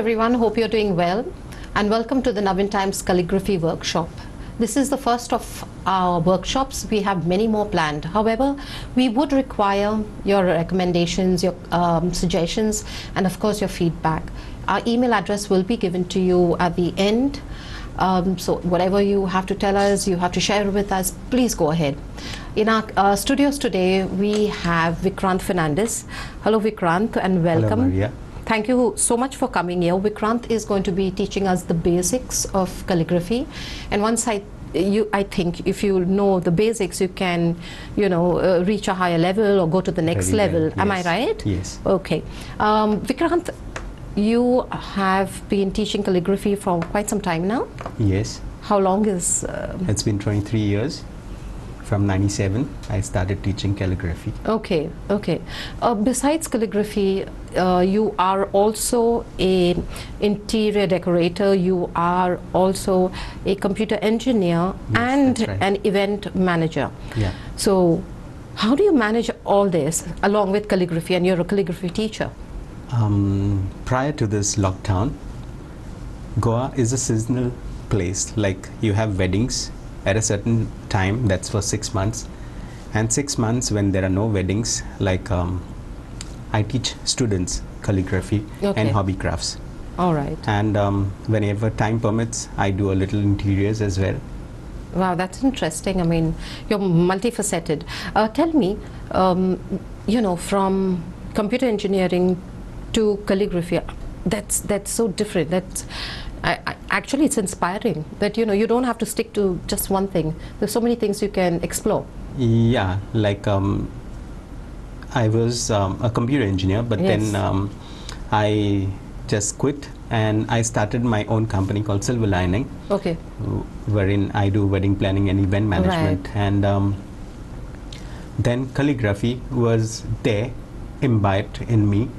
everyone, hope you're doing well, and welcome to the Navin Times Calligraphy Workshop. This is the first of our workshops. We have many more planned. However, we would require your recommendations, your suggestions, and of course your feedback. Our email address will be given to you at the end. So whatever you have to tell us, you have to share with us, please go ahead. In our studios today, we have Vikrant Fernandes. Hello Vikrant, and welcome. Hello, Maria. Thank you so much for coming here. Vikrant is going to be teaching us the basics of calligraphy, and once I think if you know the basics, you can, reach a higher level or go to the next level. Yes. Am I right? Yes. Okay. Vikrant, you have been teaching calligraphy for quite some time now. Yes. How long is? It's been 23 years. From 97, I started teaching calligraphy. Okay, okay. Besides calligraphy, you are also an interior decorator, you are also a computer engineer, Yes, and that's right. an event manager. Yeah. So, how do you manage all this along with calligraphy, and you're a calligraphy teacher? Prior to this lockdown, Goa is a seasonal place. Like, you have weddings at a certain time, that's for 6 months, and 6 months when there are no weddings, like I teach students calligraphy and hobby crafts. All right. And whenever time permits, I do a little interiors as well. Wow, that's interesting. I mean, you're multifaceted. Tell me, from computer engineering to calligraphy, that's so different. That's actually, it's inspiring that you don't have to stick to just one thing. There's so many things you can explore. Yeah, like I was a computer engineer, but Yes. then I just quit and I started my own company called Silver Lining, Okay. wherein I do wedding planning and event management. Right. And then calligraphy was there, imbibed in me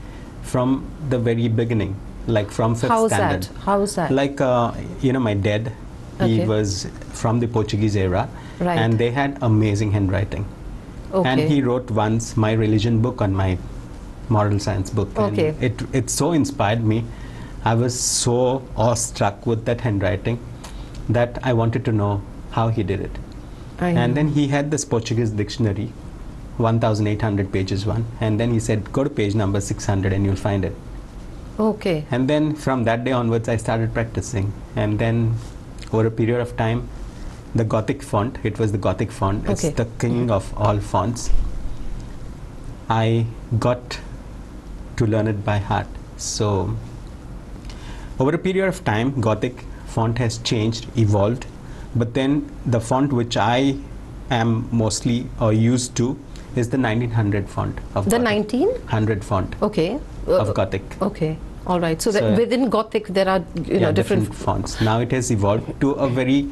from the very beginning. Like from fifth standard. How's that? Like, my dad, he Okay. was from the Portuguese era, Right. and they had amazing handwriting. Okay. And he wrote once my religion book on my moral science book. Okay. And it so inspired me. I was so awestruck with that handwriting that I wanted to know how he did it. And then he had this Portuguese dictionary, 1,800 pages one, and then he said, go to page number 600 and you'll find it. Okay. And then from that day onwards, I started practicing. And then over a period of time, the Gothic font, it was the Gothic font, it's the king of all fonts. I got to learn it by heart. So over a period of time, Gothic font has changed, evolved. But then the font which I am mostly used to is the 1900 font of The Gothic. 1900 font Okay. of Gothic. Okay. All right. So, So within Gothic there are different fonts. Now it has evolved to a very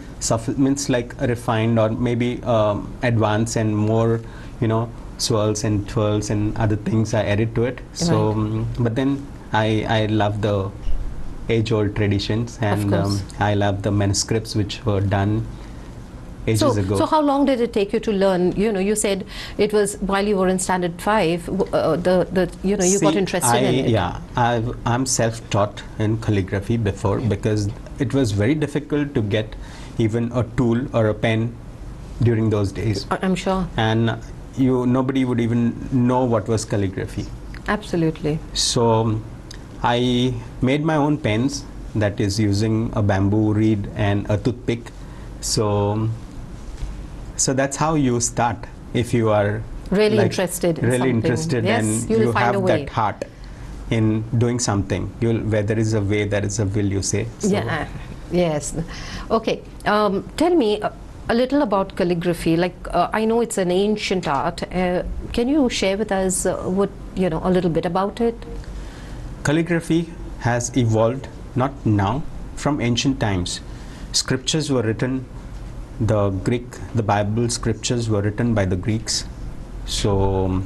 means like a refined or maybe advanced and more, swirls and twirls and other things are added to it. So, but then I love the age-old traditions, and I love the manuscripts which were done ages ago. So how long did it take you to learn? You said it was while you were in standard 5. You got interested in it. Yeah, I'm self-taught in calligraphy before, because it was very difficult to get even a tool or a pen during those days. I'm sure. And nobody would even know what was calligraphy. Absolutely. So I made my own pens, that is using a bamboo reed and a toothpick. So that's how you start if you are really interested in something. Interested, yes, and you have that heart in doing something. Where there is a way, there is a will, you say. So yeah. Yes. Okay. Tell me a little about calligraphy. Like, I know it's an ancient art. Can you share with us a little bit about it? Calligraphy has evolved, not now, from ancient times. Scriptures were written, the Bible scriptures were written by the Greeks. So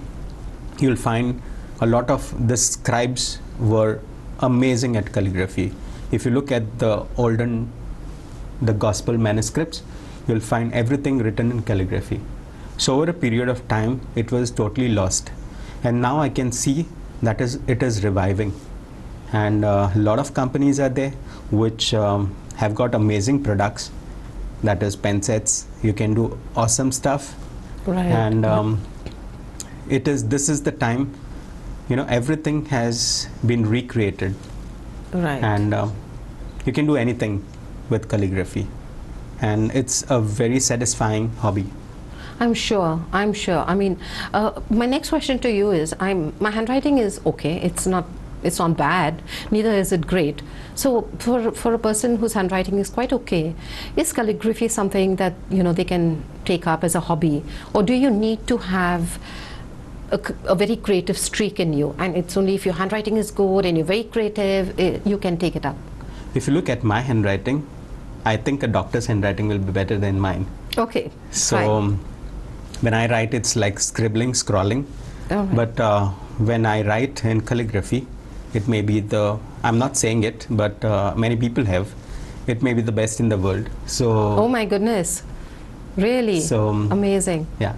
you'll find a lot of the scribes were amazing at calligraphy. If you look at the gospel manuscripts, you'll find everything written in calligraphy. So over a period of time, it was totally lost. And now I can see that it is reviving. and a lot of companies are there which have got amazing products, that is pen sets. You can do awesome stuff, Right. and this is the time, everything has been recreated, Right. and you can do anything with calligraphy, and it's a very satisfying hobby. I'm sure. I mean, my next question to you is, my handwriting is okay. It's not bad. Neither is it great. So for a person whose handwriting is quite okay, is calligraphy something that they can take up as a hobby, or do you need to have a very creative streak in you, and it's only if your handwriting is good and you're very creative, you can take it up? If you look at my handwriting, I think a doctor's handwriting will be better than mine. Okay. So fine. when I write, it's like scribbling, scrawling. All right. But when I write in calligraphy, it may be I'm not saying it, but many people have, it may be the best in the world. So Oh my goodness. Really? So amazing. yeah.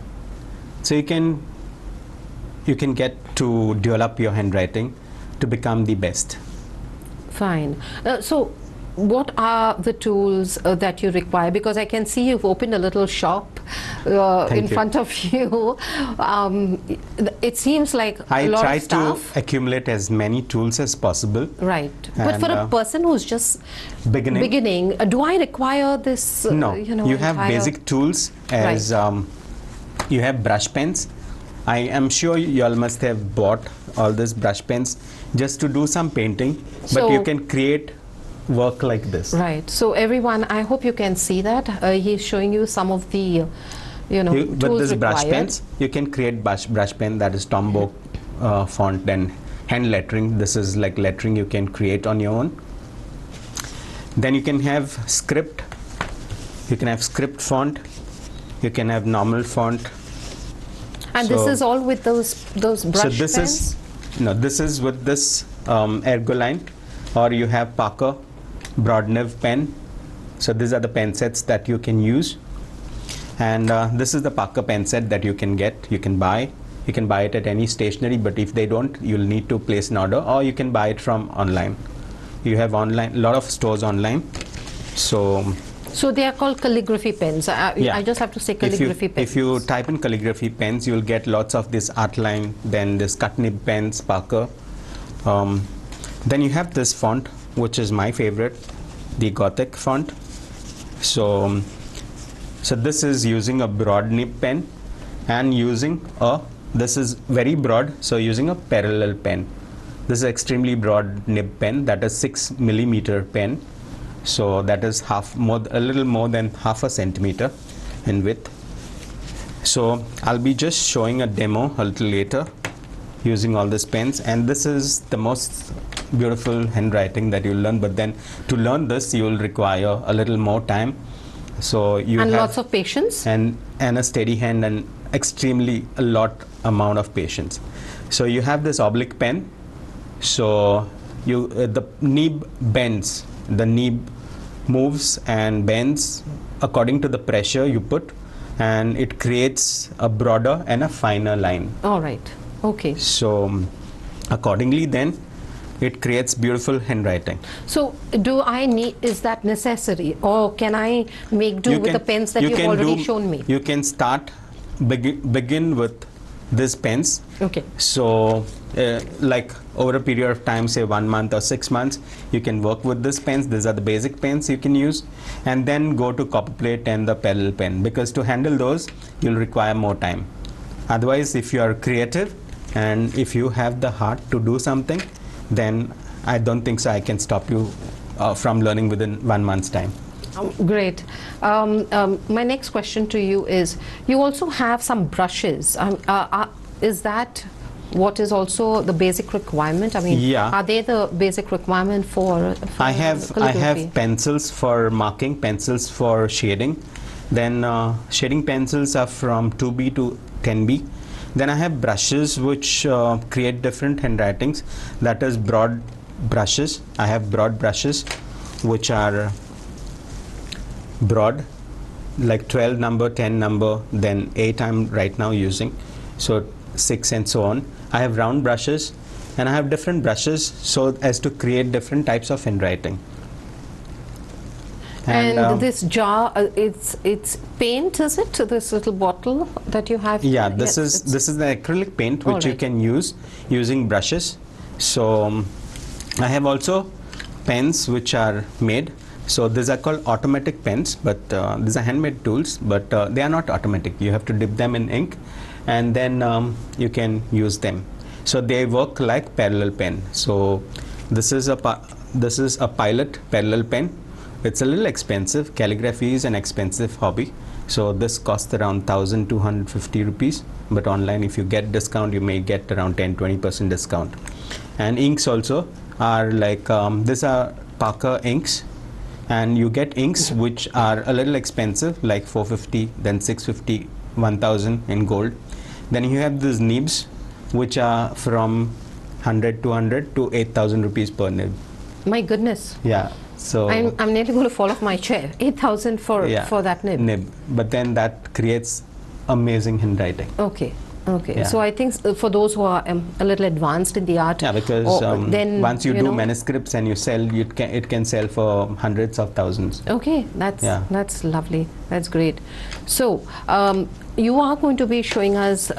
So you can get to develop your handwriting to become the best. Fine. So what are the tools that you require? Because I can see you've opened a little shop in front of you. It seems like I a lot try of stuff. to accumulate as many tools as possible. Right. But for a person who's just beginning, do I require this? No. You have basic tools as you have brush pens. I am sure you all must have bought all these brush pens just to do some painting, but you can create work like this. Right. So everyone, I hope you can see that. He's showing you some of the, tools with this required. brush pens, you can create brush pen, that is Tombow font, and hand lettering. This is like lettering you can create on your own. Then you can have script. You can have script font. You can have normal font. And this is all with those brush pens? This is with this Ergoline, or you have Parker broad nib pen. So these are the pen sets that you can use, and this is the Parker pen set that you can get. You can buy it at any stationery, but if they don't, you'll need to place an order, or you can buy it from online. You have a lot of stores online. So they are called calligraphy pens. I just have to say calligraphy pens. If you type in calligraphy pens, you'll get lots of this Artline, then this cut nib pens, Parker. Then you have this font, which is my favorite, the Gothic font. So this is using a broad nib pen and using this is very broad, so using a parallel pen. This is extremely broad nib pen, that is 6mm pen. So that is a little more than half a centimeter in width. So I'll be just showing a demo a little later using all these pens, and this is the most beautiful handwriting that you'll learn. But then to learn this, you will require a little more time. So you have lots of patience and a steady hand and a lot amount of patience. So you have this oblique pen. So the nib bends. The nib moves and bends according to the pressure you put, and it creates a broader and a finer line. All right. Okay. So accordingly, then it creates beautiful handwriting. So is that necessary, or can I make do with the pens that you've already shown me? You can begin with these pens. Okay. So like over a period of time, say 1 month or 6 months, you can work with these pens. These are the basic pens you can use, and then go to Copperplate and the parallel pen, because to handle those you'll require more time. Otherwise, if you are creative and if you have the heart to do something, then I don't think so I can stop you from learning within 1 month's time. Great. My next question to you is, you also have some brushes. Is that what is also the basic requirement? I mean, are they the basic requirement for I have pencils for marking, pencils for shading. Then shading pencils are from 2B to 10B. Then I have brushes which create different handwritings. That is broad brushes. I have broad brushes which are broad, like 12 number, 10 number, then 8 I'm right now using, so 6 and so on. I have round brushes, and I have different brushes so as to create different types of handwriting. And this jar, it's paint, is it? This little bottle that you have? Yeah, this is the acrylic paint which you can use using brushes. So I have also pens which are made. So these are called automatic pens, but these are handmade tools, but they are not automatic. You have to dip them in ink, and then you can use them. So they work like parallel pen. So this is a pilot parallel pen. It's a little expensive. Calligraphy is an expensive hobby, so this costs around 1,250 rupees, but online if you get discount you may get around 10-20% discount. And inks also are like these are Parker inks, and you get inks which are a little expensive, like 450, then 650, 1,000 in gold. Then you have these nibs which are from 100, 200 to 8,000 rupees per nib. My goodness. Yeah. So I'm nearly going to fall off my chair. 8,000 for that nib. But then that creates amazing handwriting. Okay. Okay. Yeah. So I think for those who are a little advanced in the art, because then once you do manuscripts and you sell, it can sell for hundreds of thousands. Okay, that's lovely. That's great. So you are going to be showing us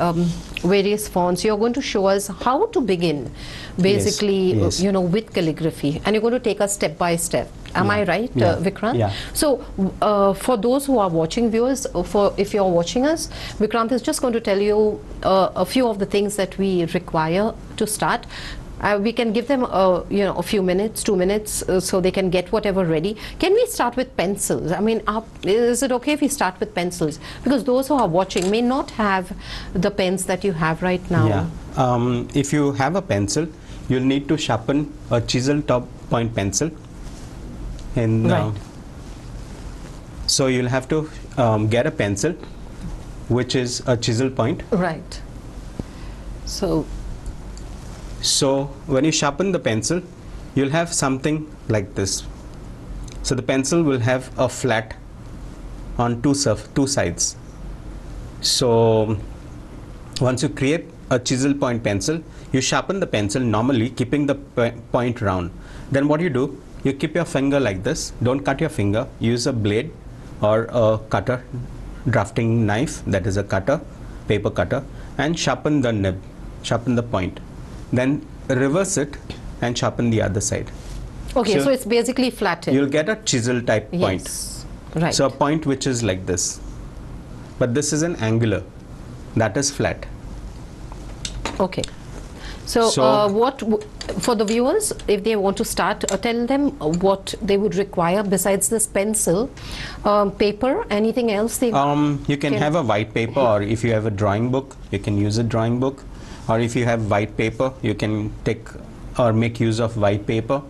various fonts. You're going to show us how to begin, basically, yes. With calligraphy, and you're going to take us step by step. Am I right, Vikrant? Yeah. So for those who are watching, viewers, if you're watching us, Vikrant is just going to tell you a few of the things that we require to start. We can give them a few minutes, 2 minutes, so they can get whatever ready. Can we start with pencils? I mean, is it okay if we start with pencils? Because those who are watching may not have the pens that you have right now. Yeah. If you have a pencil, you'll need to sharpen a chisel top point pencil. Right. So you'll have to get a pencil which is a chisel point. Right. So when you sharpen the pencil, you'll have something like this. So the pencil will have a flat on two sides. So once you create a chisel point pencil, you sharpen the pencil normally, keeping the point round. Then what you do, you keep your finger like this. Don't cut your finger. Use a blade or a cutter, drafting knife, that is a cutter, paper cutter, and sharpen the nib, sharpen the point. Then reverse it and sharpen the other side. Okay, so it's basically flattened. You'll get a chisel type point. Yes, right. So a point which is like this. But this is an angular. That is flat. Okay. So what, for the viewers, if they want to start, tell them what they would require besides this pencil, paper, anything else they you can have a white paper, or if you have a drawing book, you can use a drawing book. Or if you have white paper, you can take or make use of white paper,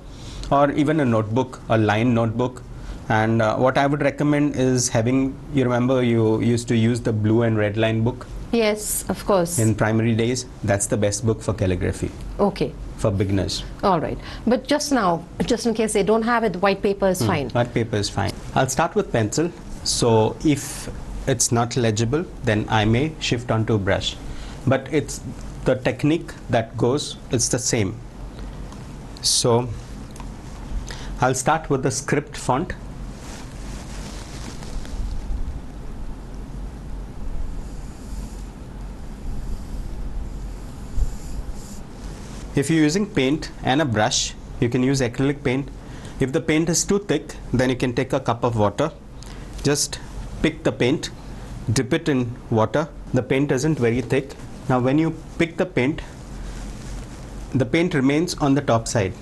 or even a notebook, a lined notebook. And what I would recommend is having, you remember you used to use the blue and red line book? Yes, of course. In primary days, that's the best book for calligraphy. Okay. For beginners. All right. But just now, just in case they don't have it, white paper is fine. White paper is fine. I'll start with pencil. So if it's not legible, then I may shift onto brush. But it's the technique that goes, it's the same. So I'll start with the script font. If you're using paint and a brush, you can use acrylic paint. If the paint is too thick, then you can take a cup of water. Just pick the paint, dip it in water. The paint isn't very thick. Now when you pick the paint remains on the top side,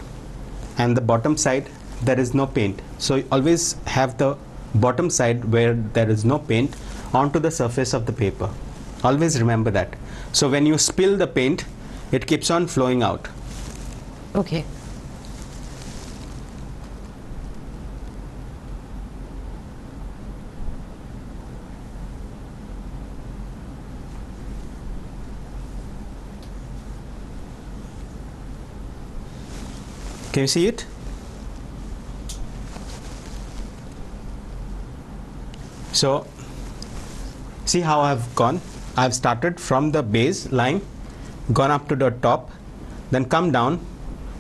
and the bottom side there is no paint. So always have the bottom side where there is no paint onto the surface of the paper. Always remember that. So when you spill the paint, it keeps on flowing out. Okay. Can you see it? So see how I've gone. I've started from the base line, gone up to the top, then come down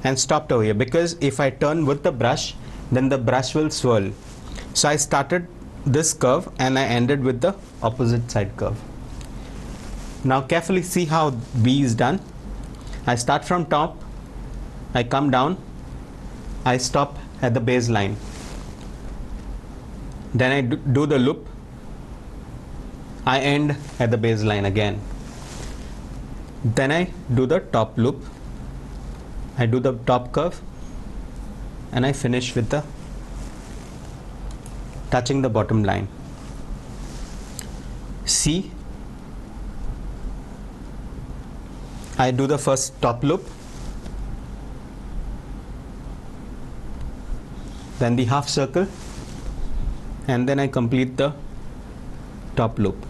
and stopped over here, because if I turn with the brush, then the brush will swirl. So I started this curve and I ended with the opposite side curve. Now carefully see how B is done. I start from top, I come down, I stop at the base line. Then I do the loop, I end at the base line again. Then I do the top loop, I do the top curve, and I finish with the touching the bottom line. C, I do the first top loop, then the half circle, and then I complete the top loop.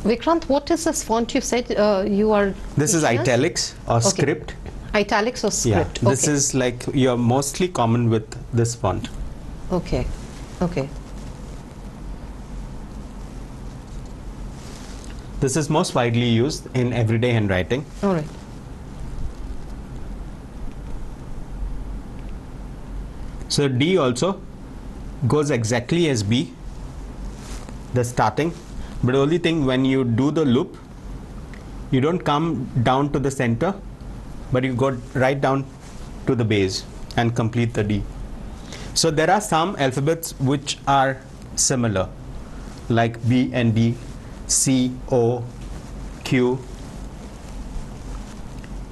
Vikrant, what is this font you said you are? This is italics or Okay. script. Italics or script? Yeah, this Okay. is like you're mostly common with this font. Okay, okay. This is most widely used in everyday handwriting. All right. So D also goes exactly as B, the starting, but the only thing, when you do the loop, you don't come down to the center, but you go right down to the base and complete the D. So there are some alphabets which are similar, like B and D, C, O, Q.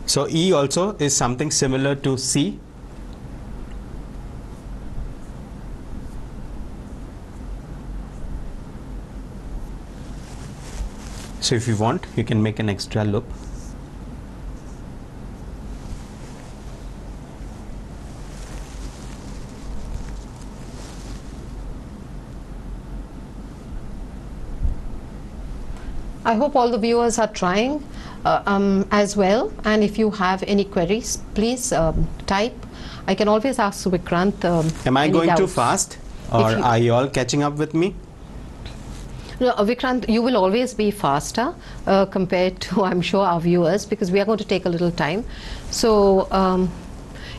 So E also is something similar to C. So if you want, you can make an extra loop. I hope all the viewers are trying as well, and if you have any queries, please type. I can always ask Vikrant. Am I any going too doubts. fast, or are you all catching up with me? No, Vikrant, you will always be faster compared to, I'm sure, our viewers, because we are going to take a little time. So, are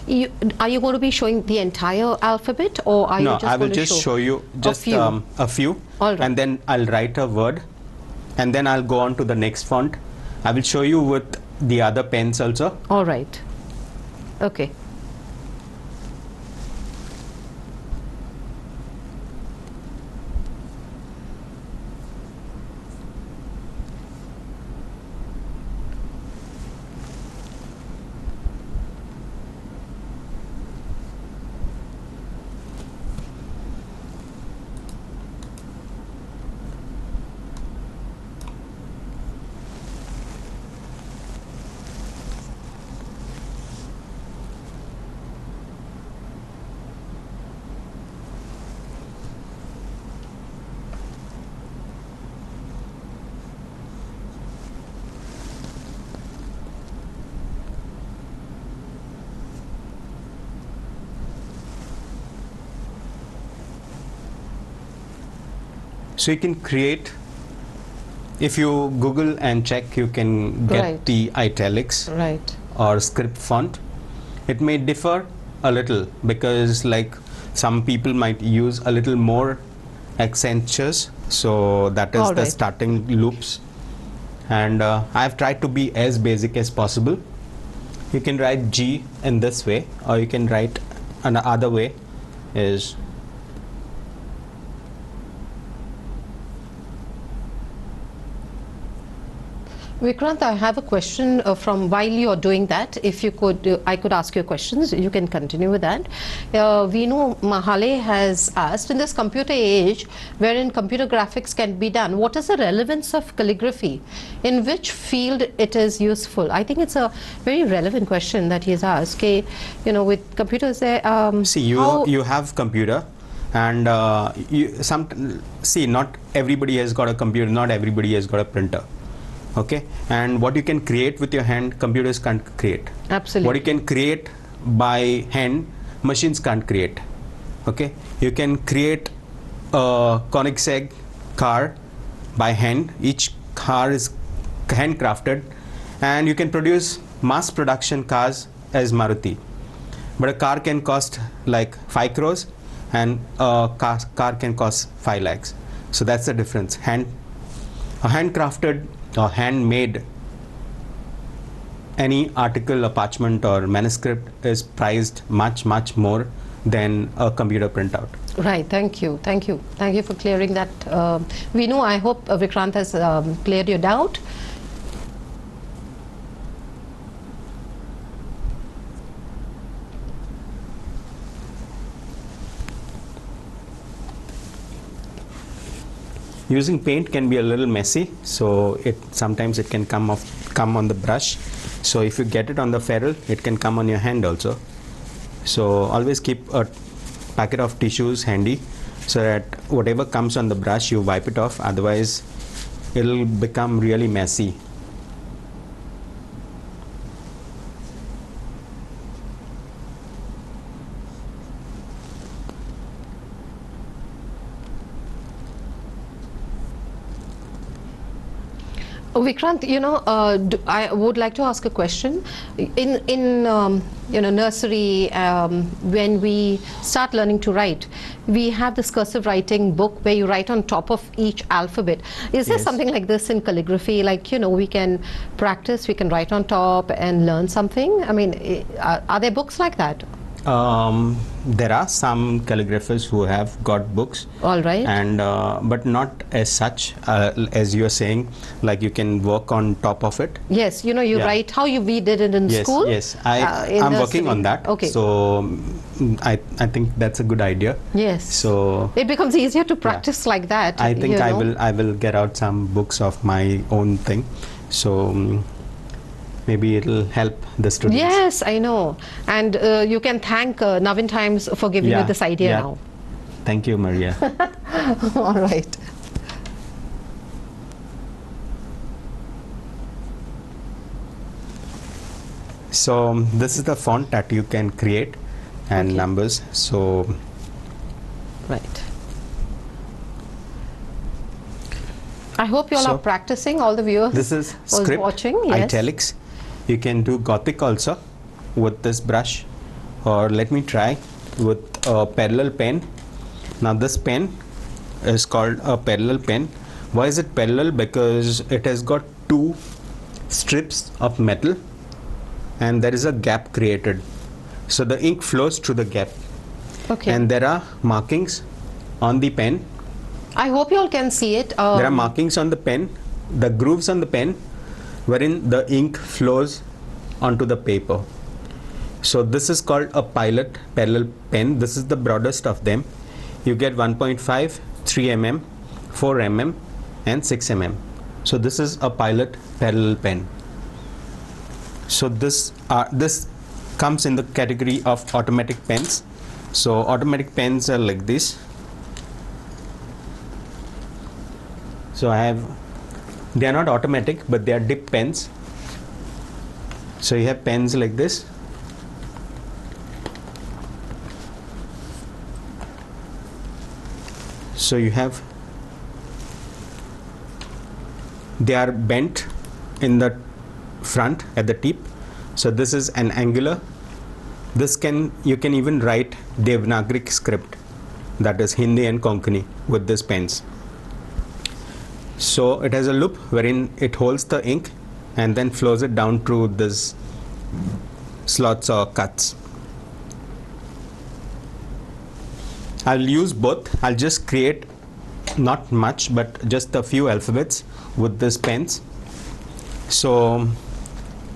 you going to be showing the entire alphabet, or are you No, just I will going to just show you just a few, All right. and then I'll write a word, and then I'll go on to the next font. I will show you with the other pens also. All right. Okay. So you can create, if you Google and check, you can get Right. the italics Right. or script font. It may differ a little, because like some people might use a little more accentures, so that is All the right. starting loops, and I've tried to be as basic as possible. You can write G in this way, or you can write another way is Vikrant, I have a question from while you're doing that. If you could, I could ask you questions. You can continue with that. Vinu Mahale has asked, in this computer age wherein computer graphics can be done, what is the relevance of calligraphy? In which field it is useful? I think it's a very relevant question that he has asked. Okay, you know, with computers, see, you have computer, and not everybody has got a computer, not everybody has got a printer. Okay, and what you can create with your hand, computers can't create. Absolutely. What you can create by hand, machines can't create. Okay, you can create a Koenigsegg car by hand. Each car is handcrafted, And you can produce mass production cars as Maruti. But a car can cost like 5 crores and a car can cost 5 lakhs. So that's the difference. A handcrafted or handmade any article, a parchment or manuscript is priced much, much more than a computer printout. Right, thank you. Thank you for clearing that. Vinu, I hope Vikrant has cleared your doubt. Using paint can be a little messy, so sometimes it can come on the brush. So if you get it on the ferrule, it can come on your hand also. So always keep a packet of tissues handy so that whatever comes on the brush you wipe it off, otherwise it'll become really messy. Vikrant, I would like to ask a question. In nursery, when we start learning to write, we have this cursive writing book where you write on top of each alphabet. Is there something like this in calligraphy? Like, we can practice, we can write on top and learn something? I mean, are there books like that? There are some calligraphers who have got books. All right. And but not as such as you are saying, like you can work on top of it. Yes, you write how we did it in school. Yes, I'm working on that. Okay. So I think that's a good idea. Yes. So it becomes easier to practice like that. I think I will get out some books of my own thing. So maybe it'll help the students. Yes, I know. And you can thank Navin Times for giving you this idea now. Thank you, Maria. All right. So this is the font that you can create and numbers. So right. I hope you all are practicing, all the viewers. This is script, watching, yes. italics. You can do Gothic also with this brush, or let me try with a parallel pen. Now this pen is called a parallel pen. Why is it parallel? Because it has got 2 strips of metal and there is a gap created. So the ink flows through the gap. Okay. And there are markings on the pen. I hope you all can see it. There are markings on the pen, the grooves on the pen, wherein the ink flows onto the paper. So this is called a pilot parallel pen. This is the broadest of them. You get 1.5, 3 mm, 4 mm and 6 mm. So this is a pilot parallel pen. So this comes in the category of automatic pens. So automatic pens are like this. So they are not automatic, but they are dip pens. So you have pens like this. So they are bent in the front at the tip. So this is an angular. You can even write Devanagari script, that is Hindi and Konkani, with these pens. So it has a loop wherein it holds the ink and then flows it down through this slots or cuts. I'll use both. I'll just create not much but just a few alphabets with these pens. So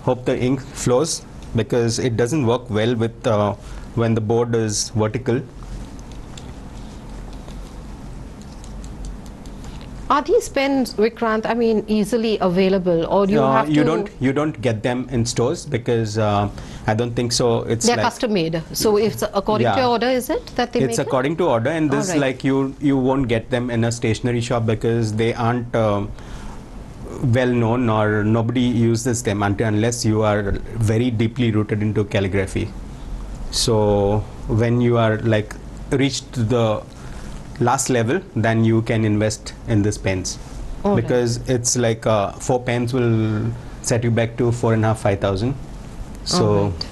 hope the ink flows, because it doesn't work well with when the board is vertical. Are these pens, Vikrant, I mean, easily available, or do you have to? You don't get them in stores, because I don't think so. They're custom made. So it's according to order, is it that they make? It's according to order, and this like you won't get them in a stationery shop, because they aren't well known, or nobody uses them unless you are very deeply rooted into calligraphy. So when you are like reached the last level, then you can invest in these pens, because it's like 4 pens will set you back to 4,500, 5,000. So Alright.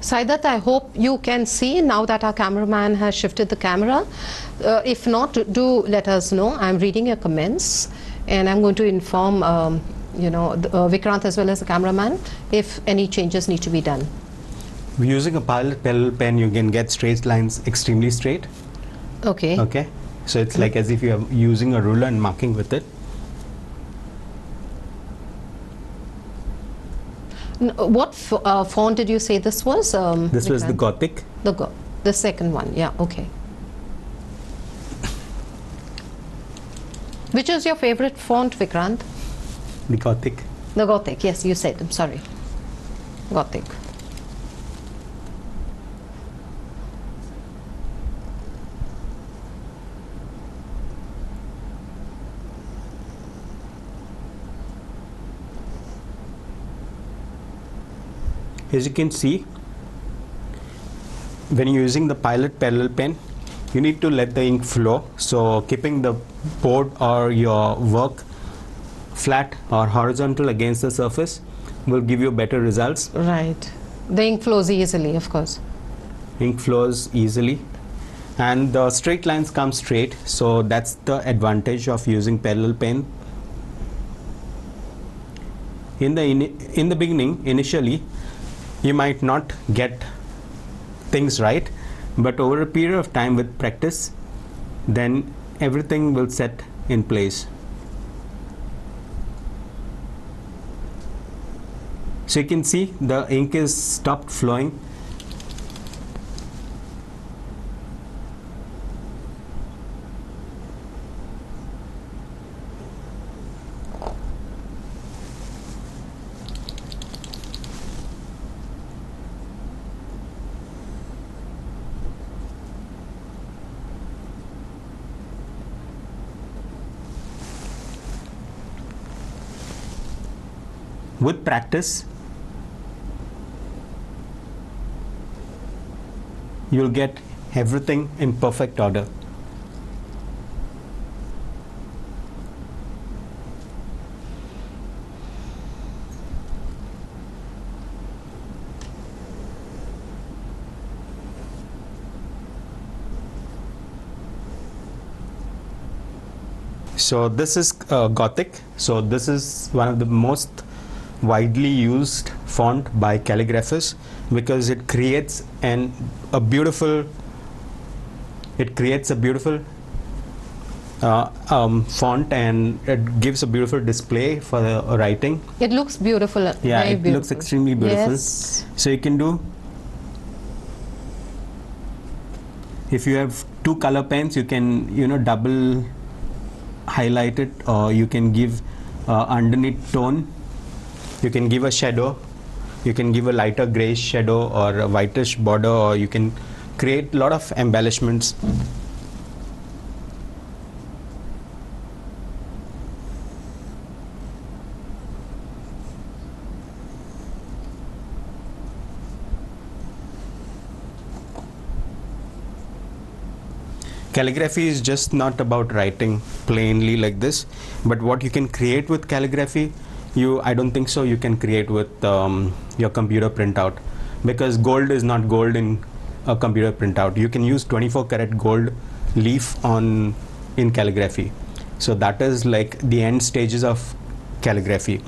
Saidat, I hope you can see now that our cameraman has shifted the camera. If not, do let us know. I'm reading your comments and I'm going to inform Vikrant as well as the cameraman if any changes need to be done. using a pilot pen, you can get straight lines extremely straight. Okay. Okay. So it's like as if you are using a ruler and marking with it. What font did you say this was? This was the Vikrant? Gothic. The second one, yeah, okay. Which is your favorite font, Vikrant? The Gothic. The Gothic, yes, you said, I'm sorry. Gothic. As you can see, when you're using the pilot parallel pen, you need to let the ink flow. So keeping the board or your work flat or horizontal against the surface will give you better results. Right. The ink flows easily, of course. Ink flows easily and the straight lines come straight. So that's the advantage of using parallel pen. In the beginning, initially, you might not get things right, but over a period of time with practice, then everything will set in place. So you can see the ink is stopped flowing. With practice, you'll get everything in perfect order. So this is Gothic. So this is one of the most widely used font by calligraphers because it creates a beautiful font, and it gives a beautiful display for the writing. It looks beautiful. Yeah, very it beautiful. looks extremely beautiful. Yes. So you can do, if you have two color pens, you can double highlight it, or you can give underneath tone. You can give a shadow, you can give a lighter grayish shadow or a whitish border, or you can create a lot of embellishments. Calligraphy is just not about writing plainly like this, but what you can create with calligraphy, I don't think so you can create with your computer printout, because gold is not gold in a computer printout. You can use 24 karat gold leaf in calligraphy. So that is like the end stages of calligraphy.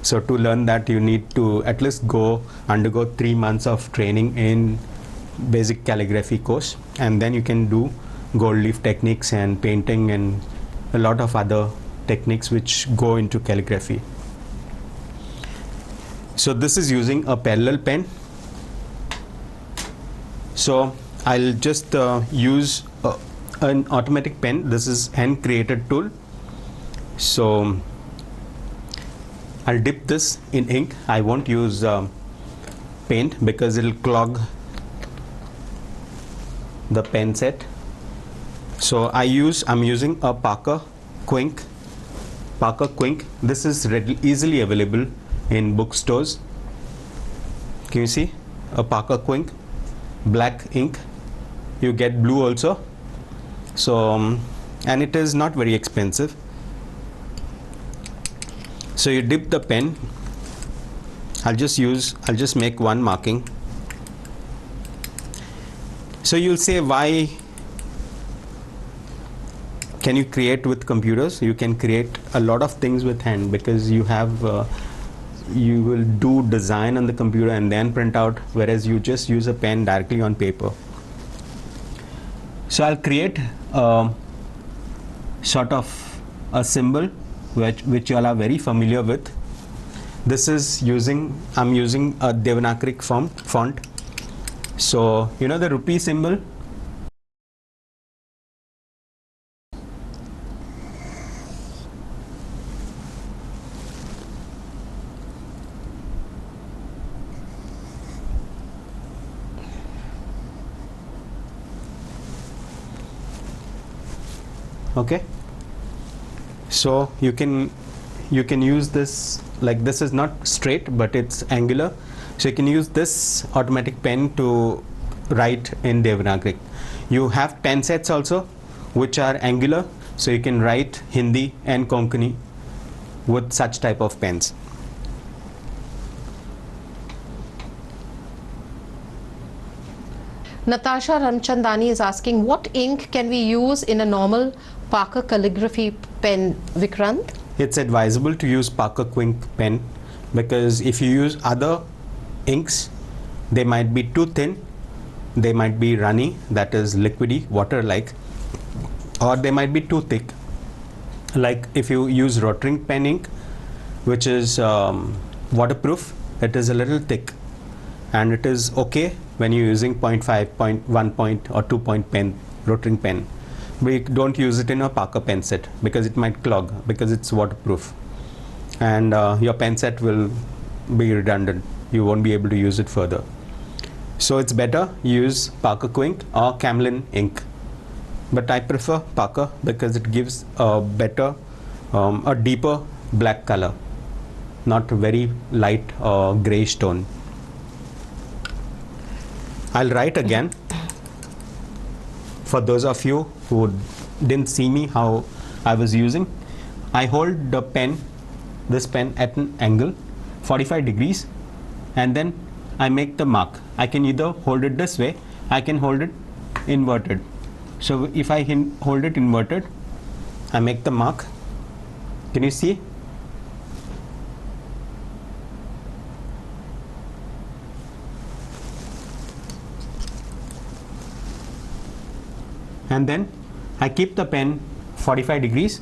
So to learn that, you need to at least undergo 3 months of training in basic calligraphy course, and then you can do gold leaf techniques and painting and a lot of other techniques which go into calligraphy. So this is using a parallel pen. So I'll just use an automatic pen. This is hand created tool. So I'll dip this in ink. I won't use paint because it'll clog the pen set. So I'm using a Parker Quink. This is easily available in bookstores. Can you see a Parker Quink? Black ink. You get blue also. So and it is not very expensive. So you dip the pen. I'll just make one marking. So you'll say, why can you create with computers? You can create a lot of things with hand because you have you will do design on the computer and then print out, whereas you just use a pen directly on paper. So I'll create sort of a symbol which you all are very familiar with. This is I'm using a Devanagari font. So you know the rupee symbol. Okay, so you can use this, like this is not straight but it's angular, so you can use this automatic pen to write in Devanagari. You have pen sets also which are angular, so you can write Hindi and Konkani with such type of pens. Natasha Ramchandani is asking, what ink can we use in a normal Parker calligraphy pen, Vikrant? It's advisable to use Parker Quink pen because if you use other inks, they might be too thin, they might be runny, that is liquidy, water-like, or they might be too thick. Like if you use rotary pen ink, which is waterproof, it is a little thick, and it is okay when you're using 0.5, 1 point or 2 point pen, rotary pen. We don't use it in a Parker pen set because it might clog because it's waterproof, and your pen set will be redundant. You won't be able to use it further. So it's better use Parker Quink or Camlin ink, but I prefer Parker because it gives a better, a deeper black color, not very light or grayish tone. I'll write again. For those of you who didn't see me how I was using, I hold the pen, this pen at an angle 45 degrees, and then I make the mark. I can either hold it this way, I can hold it inverted. So if I hold it inverted, I make the mark. Can you see? And then I keep the pen 45 degrees.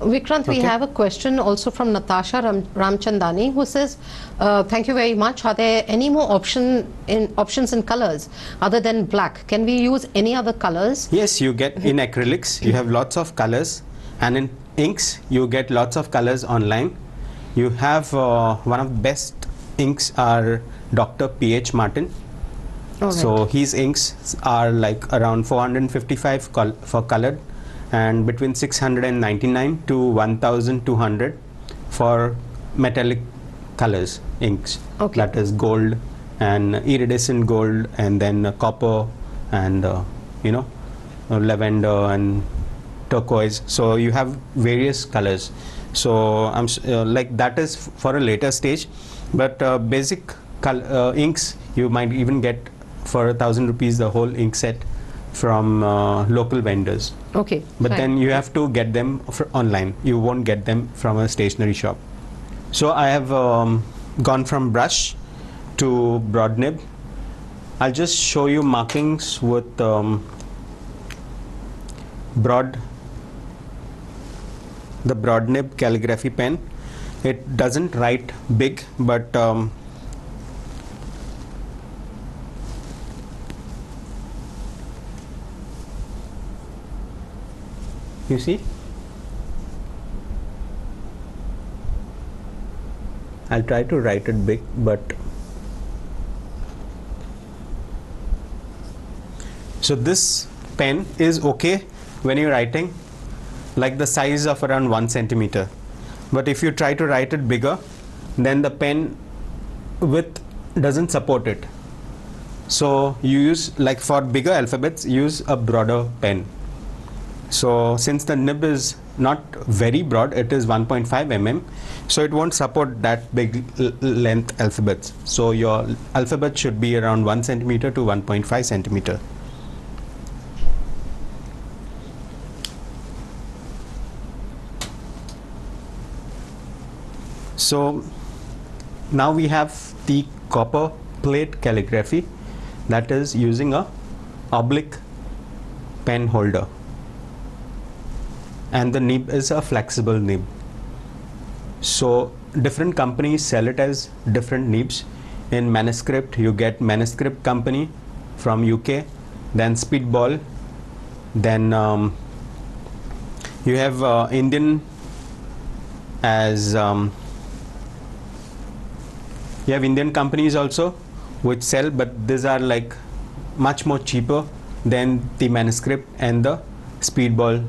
Vikrant, we have a question also from Natasha Ramchandani, who says, thank you very much. Are there any more options in colors other than black? Can we use any other colors? Yes, you get in acrylics, you have lots of colors, and in inks, you get lots of colors online. You have one of the best inks are Dr. P.H. Martin. Okay. So his inks are like around 455 for colored, and between 699 to 1200 for metallic colors inks. Okay. That is gold and iridescent gold, and then copper and you know, lavender and turquoise. So you have various colors. So I'm like that is for a later stage, but basic inks you might even get for 1,000 rupees the whole ink set from local vendors. Okay. But fine. then you have to get them online. You won't get them from a stationery shop. So I have gone from brush to broad nib. I'll just show you markings with the broad nib calligraphy pen. It doesn't write big, but you see, I'll try to write it big, but so this pen is okay when you're writing like the size of around 1 centimeter, but if you try to write it bigger, then the pen width doesn't support it. So you use, like for bigger alphabets, use a broader pen. So since the nib is not very broad, it is 1.5 mm, so it won't support that big length alphabets. So your alphabet should be around 1 centimeter to 1.5 centimeter. So now we have the copper plate calligraphy, that is using a oblique pen holder, and the nib is a flexible nib. So different companies sell it as different nibs. In manuscript you get manuscript company from UK, then Speedball, then you have Indian as you have Indian companies also which sell, but these are like much more cheaper than the manuscript and the Speedball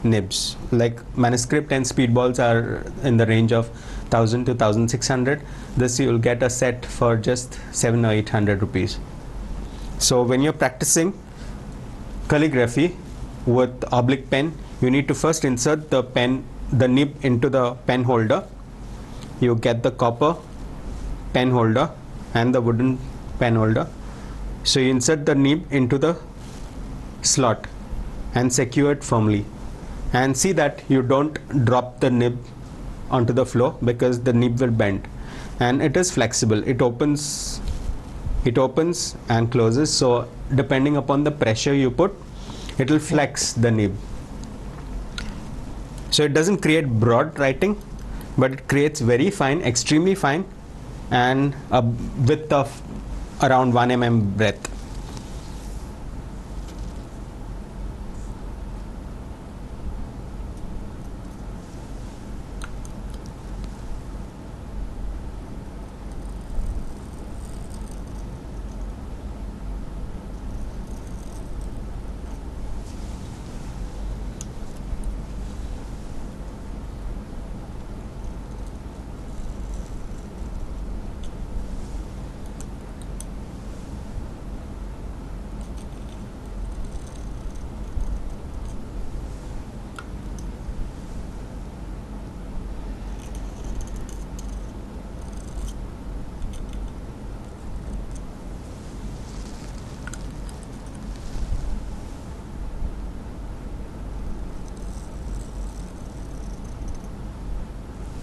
nibs. Like manuscript and Speedballs are in the range of 1,000 to 1,600. This you will get a set for just 700 or 800 rupees. So when you're practicing calligraphy with oblique pen, you need to first insert the nib into the pen holder. You get the copper pen holder and the wooden pen holder. So you insert the nib into the slot and secure it firmly, and see that you don't drop the nib onto the floor, because the nib will bend, and it is flexible. It opens and closes, so depending upon the pressure you put, it will flex the nib. So it doesn't create broad writing, but it creates very fine, extremely fine, and a width of around 1 mm breadth.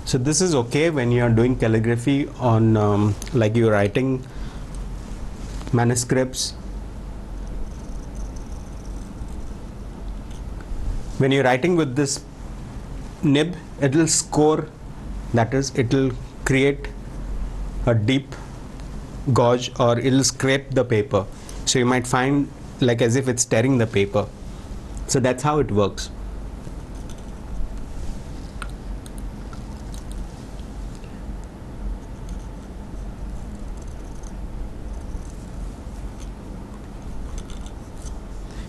So this is okay when you are doing calligraphy on like you're writing manuscripts. When you're writing with this nib, it will score, that is, it will create a deep gouge, or it will scrape the paper. So you might find like as if it's tearing the paper. So that's how it works.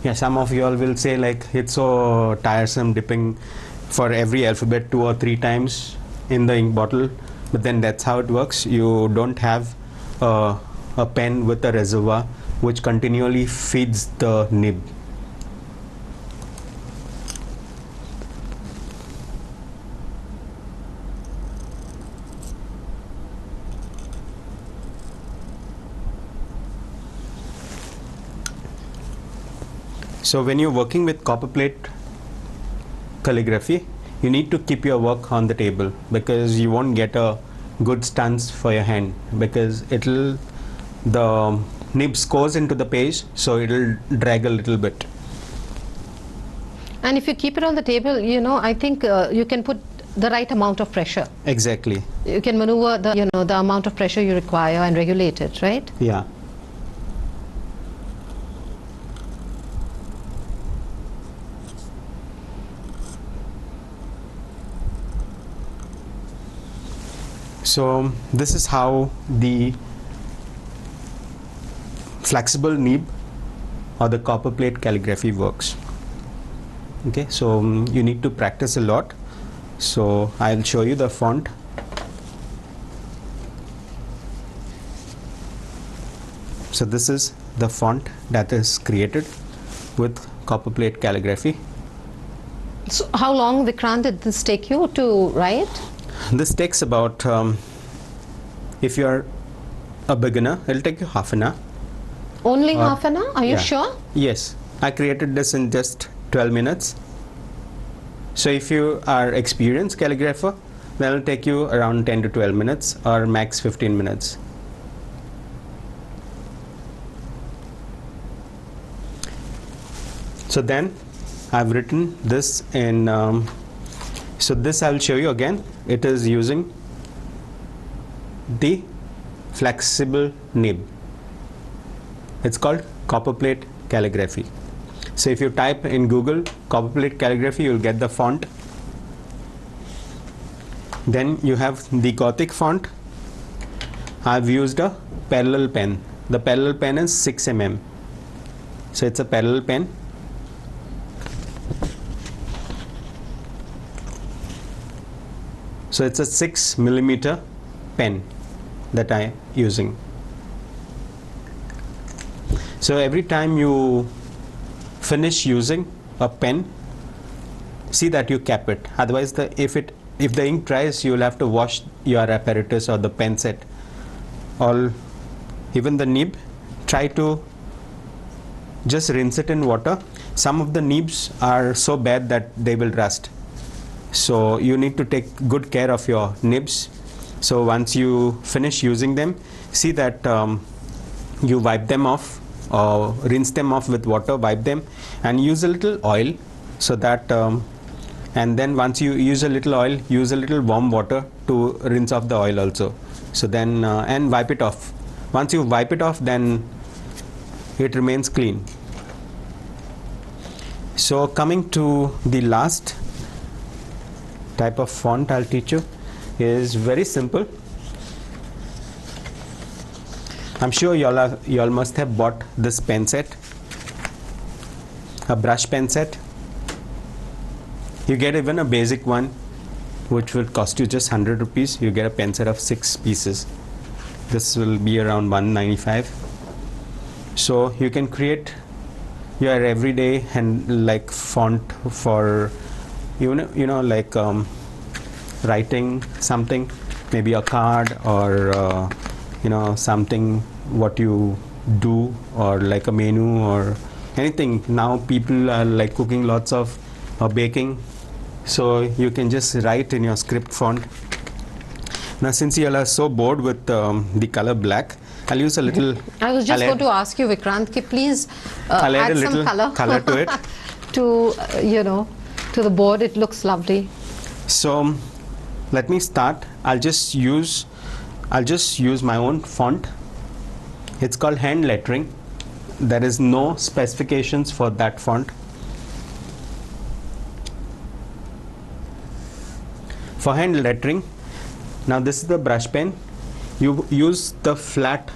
Yeah, some of you all will say like it's so tiresome dipping for every alphabet 2 or 3 times in the ink bottle, but then that's how it works. You don't have a pen with a reservoir which continually feeds the nib. So when you're working with copperplate calligraphy, you need to keep your work on the table, because you won't get a good stance for your hand, because the nib goes into the page, so it'll drag a little bit. And if you keep it on the table, you know, I think you can put the right amount of pressure. Exactly. You can maneuver the, you know, the amount of pressure you require and regulate it, right? Yeah. So this is how the flexible nib or the copperplate calligraphy works. Okay, so you need to practice a lot. So I'll show you the font. So this is the font that is created with copperplate calligraphy. So how long, Vikrant, did this take you to write? This takes about, if you're a beginner, it'll take you half an hour. Only half an hour? Are you sure? Yes, I created this in just 12 minutes. So if you are experienced calligrapher, then it'll take you around 10 to 12 minutes or max 15 minutes. So then I've written this in, so this I'll show you again. It is using the flexible nib. It's called copperplate calligraphy. So if you type in Google copperplate calligraphy, you'll get the font. Then you have the Gothic font. I've used a parallel pen. The parallel pen is 6 mm. So it's a parallel pen. So it's a 6 mm pen that I'm using. So every time you finish using a pen, see that you cap it. Otherwise, if the ink dries, you will have to wash your apparatus or the pen set, or even the nib. Try to just rinse it in water. Some of the nibs are so bad that they will rust. So you need to take good care of your nibs. So once you finish using them, see that you wipe them off, or rinse them off with water, wipe them, and use a little oil, so that and then once you use a little oil, use a little warm water to rinse off the oil also. So then and wipe it off. Once you wipe it off, then it remains clean. So coming to the last type of font I'll teach you is very simple. I'm sure you all must have bought this pen set, a brush pen set. You get even a basic one, which will cost you just 100 rupees. You get a pen set of 6 pieces. This will be around 195. So you can create your everyday and like font for like writing something, maybe a card, or something what you do, or like a menu or anything. Now people are like cooking lots of baking, so you can just write in your script font. Now since you all are so bored with the color black, I'll use a little. I was just going to ask you, Vikrant, please add some color to it. to to the board. It looks lovely. So let me start. I'll just use my own font. It's called hand lettering. There is no specifications for that font. For hand lettering, now this is the brush pen. You use the flat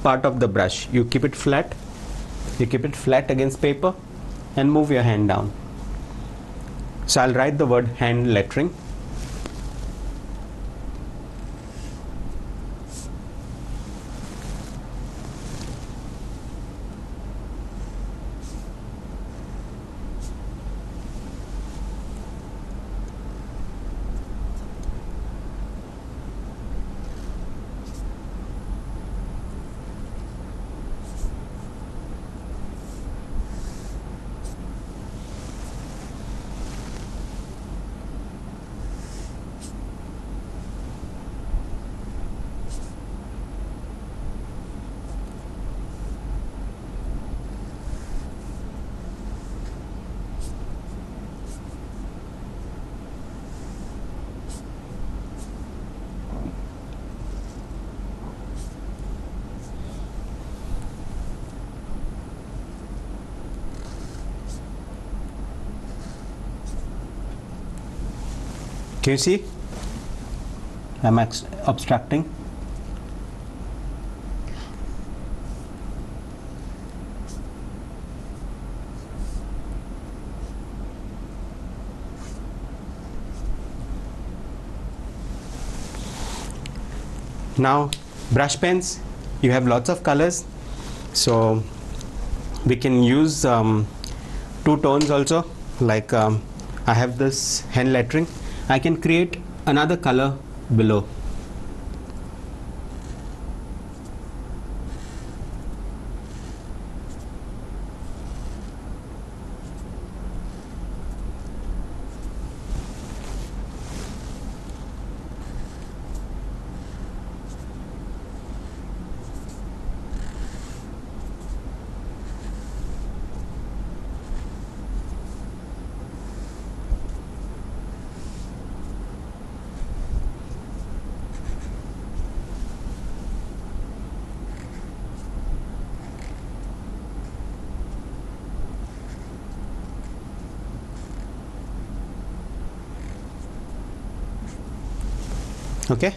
part of the brush. You keep it flat. You keep it flat against paper and move your hand down. So I'll write the word hand lettering. Can you see? I'm abstracting. Now brush pens, you have lots of colors, so we can use two tones also, like I have this hand lettering. I can create another color below. Okay,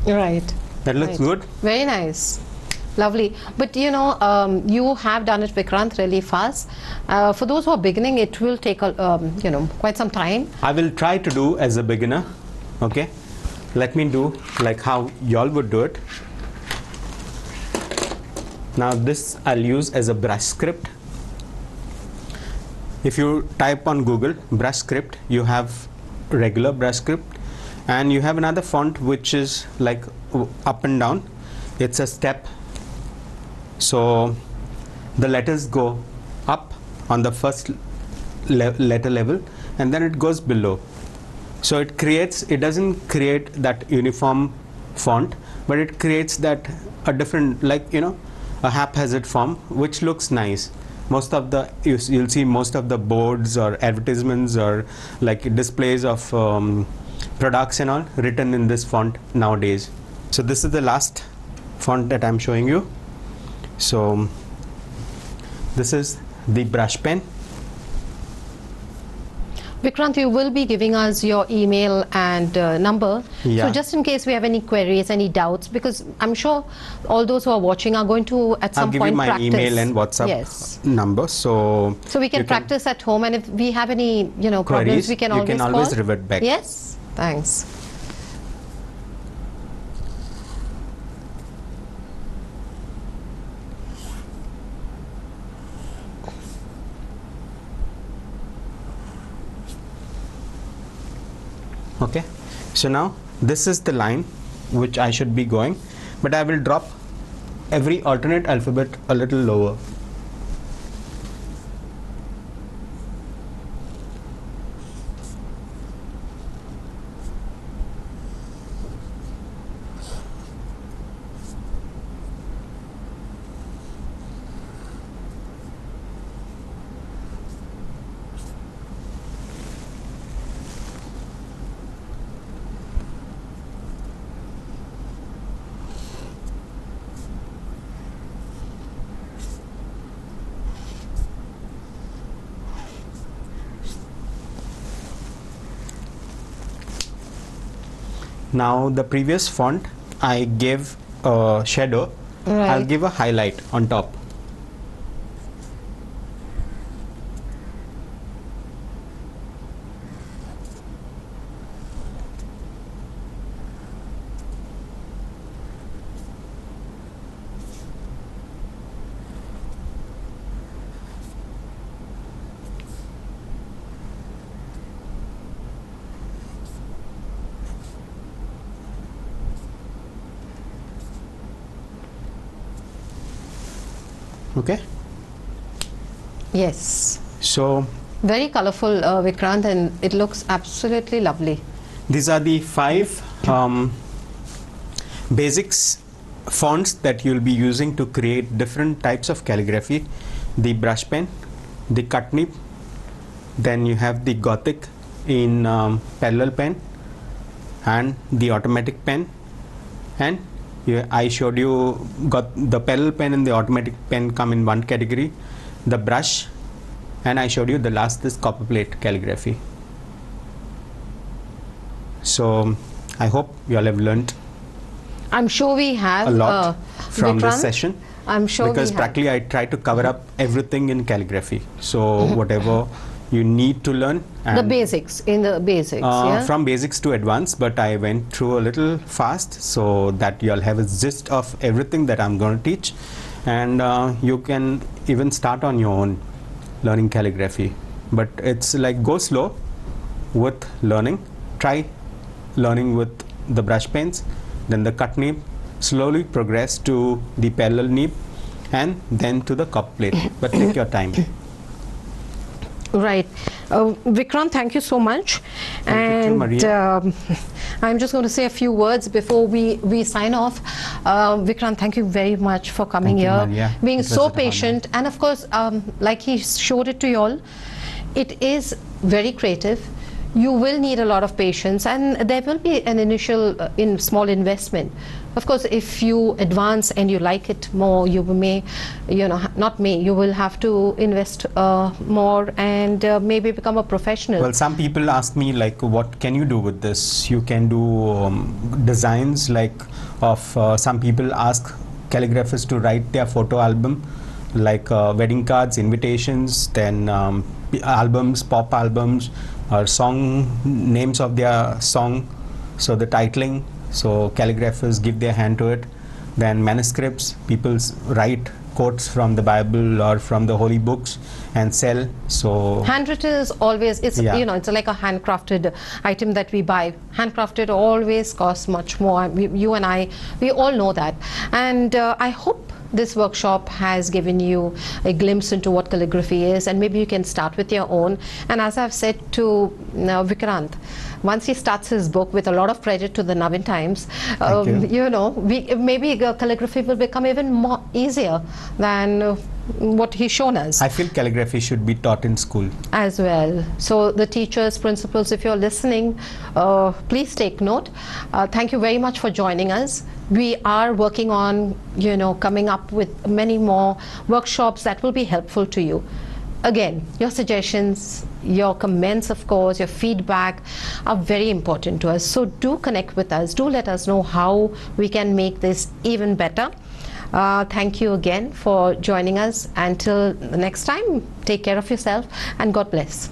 Right. that looks Right. good. Very nice. Lovely. But you know, you have done it, Vikrant, really fast. For those who are beginning, it will take, you know, quite some time. I will try to do as a beginner. Okay, let me do like how y'all would do it. Now this I'll use as a brush script. If you type on Google brush script, you have regular brush script, and you have another font which is like up and down. It's a step, so the letters go up on the first letter level, and then it goes below. So it doesn't create that uniform font, but it creates that a different, like, you know, a haphazard form which looks nice. Most of the you'll see most of the boards or advertisements or like displays of products and all written in this font nowadays. So this is the last font that I'm showing you. So this is the brush pen. Vikrant, you will be giving us your email and number. Yeah. So just in case we have any queries, any doubts, because I'm sure all those who are watching are going to at some I'll give point you my practice. email and WhatsApp Yes. number. So we can practice at home, and if we have any, you know, problems, queries, we can you always can always call. revert back. Yes. Thanks. Okay, so now this is the line which I should be going, but I will drop every alternate alphabet a little lower. Now the previous font I gave a shadow, Right. I'll give a highlight on top. Okay, Yes. so Very colorful, Vikrant, and it looks absolutely lovely. these are the 5 basics fonts that you'll be using to create different types of calligraphy. The brush pen, the cut nib, then you have the Gothic in parallel pen, and the automatic pen, and I showed you got the parallel pen and the automatic pen come in one category, the brush, and I showed you the last, this Copperplate calligraphy. So I hope you all have learnt I'm sure we have a lot from this Vikrant, session. I'm sure Because we practically I try to cover up everything in calligraphy. So whatever you need to learn. And the basics, in the basics, yeah? From basics to advanced, but I went through a little fast so that you all have a gist of everything that I'm going to teach. And you can even start on your own learning calligraphy. But it's like go slow with learning. Try learning with the brush pens, then the cut nib, slowly progress to the parallel nib, and then to the Copperplate. But take your time. Right. Vikrant, thank you so much. Thank you, Maria. I'm just going to say a few words before we sign off. Vikrant, thank you very much for coming Thank you, here, Maria. being It was so an patient. And of course, like he showed it to you all, it is very creative. You will need a lot of patience, and there will be an initial small investment. Of course, if you advance and you like it more, you may, you will have to invest more and maybe become a professional. Well, some people ask me, like, what can you do with this? You can do designs like of some people ask calligraphers to write their photo album, like wedding cards, invitations, then albums, pop albums, or song names of their song, so the titling, so calligraphers give their hand to it. Then manuscripts, people write quotes from the Bible or from the holy books and sell. So handwritten is always, it's it's like a handcrafted item that we buy. Handcrafted always costs much more. You and I, we all know that. And I hope this workshop has given you a glimpse into what calligraphy is, and maybe you can start with your own. And as I've said to Vikrant, once he starts his book, with a lot of credit to the Navin Times, maybe calligraphy will become even more easier than what he's shown us. I feel calligraphy should be taught in school as well. So the teachers, principals, if you're listening, please take note. Thank you very much for joining us. We are working on, coming up with many more workshops that will be helpful to you. Again, your suggestions, your comments, of course, your feedback are very important to us. So do connect with us. Do let us know how we can make this even better. Thank you again for joining us. Until the next time, take care of yourself and God bless.